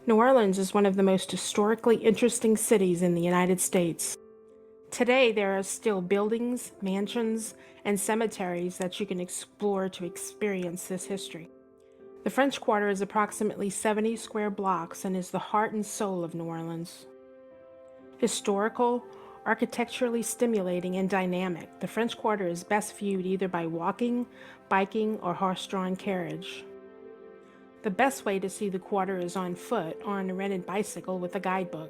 New Orleans is one of the most historically interesting cities in the United States. Today, there are still buildings, mansions, and cemeteries that you can explore to experience this history. The French Quarter is approximately 70 square blocks and is the heart and soul of New Orleans. Historical, architecturally stimulating, and dynamic, the French Quarter is best viewed either by walking, biking, or horse-drawn carriage. The best way to see the quarter is on foot or on a rented bicycle with a guidebook.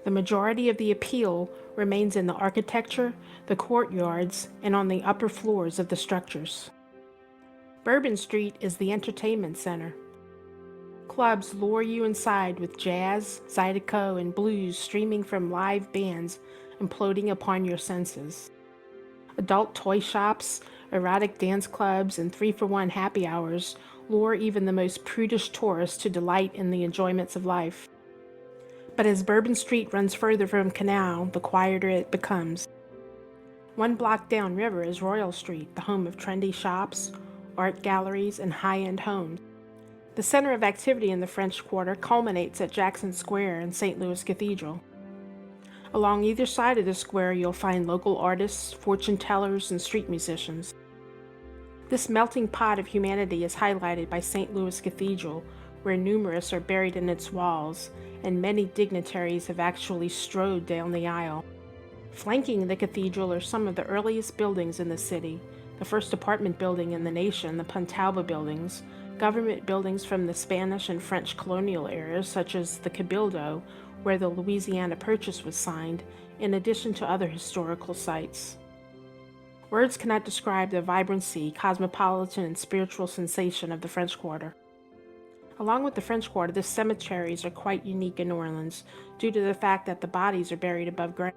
The majority of the appeal remains in the architecture, the courtyards, and on the upper floors of the structures. Bourbon Street is the entertainment center. Clubs lure you inside with jazz, zydeco, and blues streaming from live bands imploding upon your senses. Adult toy shops, erotic dance clubs, and 3-for-1 happy hours lure even the most prudish tourists to delight in the enjoyments of life. But as Bourbon Street runs further from Canal, the quieter it becomes. One block downriver is Royal Street, the home of trendy shops, art galleries, and high-end homes. The center of activity in the French Quarter culminates at Jackson Square and St. Louis Cathedral. Along either side of the square, you'll find local artists, fortune tellers, and street musicians. This melting pot of humanity is highlighted by St. Louis Cathedral, where numerous are buried in its walls, and many dignitaries have actually strode down the aisle. Flanking the cathedral are some of the earliest buildings in the city, the first apartment building in the nation, the Pontalba buildings, government buildings from the Spanish and French colonial eras, such as the Cabildo, where the Louisiana Purchase was signed, in addition to other historical sites. Words cannot describe the vibrancy, cosmopolitan, and spiritual sensation of the French Quarter. Along with the French Quarter, the cemeteries are quite unique in New Orleans due to the fact that the bodies are buried above ground.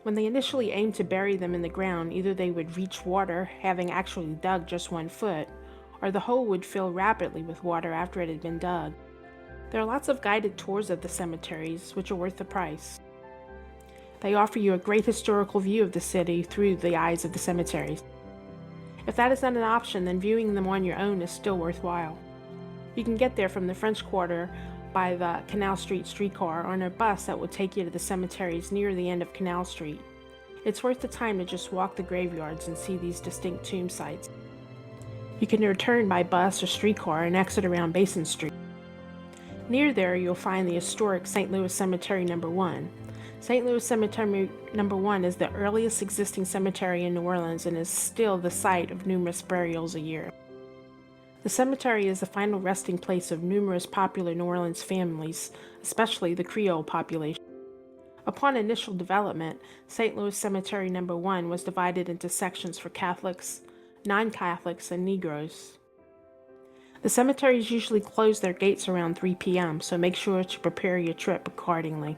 When they initially aimed to bury them in the ground, either they would reach water, having actually dug just 1 foot, or the hole would fill rapidly with water after it had been dug. There are lots of guided tours of the cemeteries, which are worth the price. They offer you a great historical view of the city through the eyes of the cemeteries. If that is not an option, then viewing them on your own is still worthwhile. You can get there from the French Quarter by the Canal Street streetcar or on a bus that will take you to the cemeteries near the end of Canal Street. It's worth the time to just walk the graveyards and see these distinct tomb sites. You can return by bus or streetcar and exit around Basin Street. Near there, you'll find the historic St. Louis Cemetery No. 1. St. Louis Cemetery No. 1 is the earliest existing cemetery in New Orleans and is still the site of numerous burials a year. The cemetery is the final resting place of numerous popular New Orleans families, especially the Creole population. Upon initial development, St. Louis Cemetery No. 1 was divided into sections for Catholics, non-Catholics, and Negroes. The cemeteries usually close their gates around 3 p.m., so make sure to prepare your trip accordingly.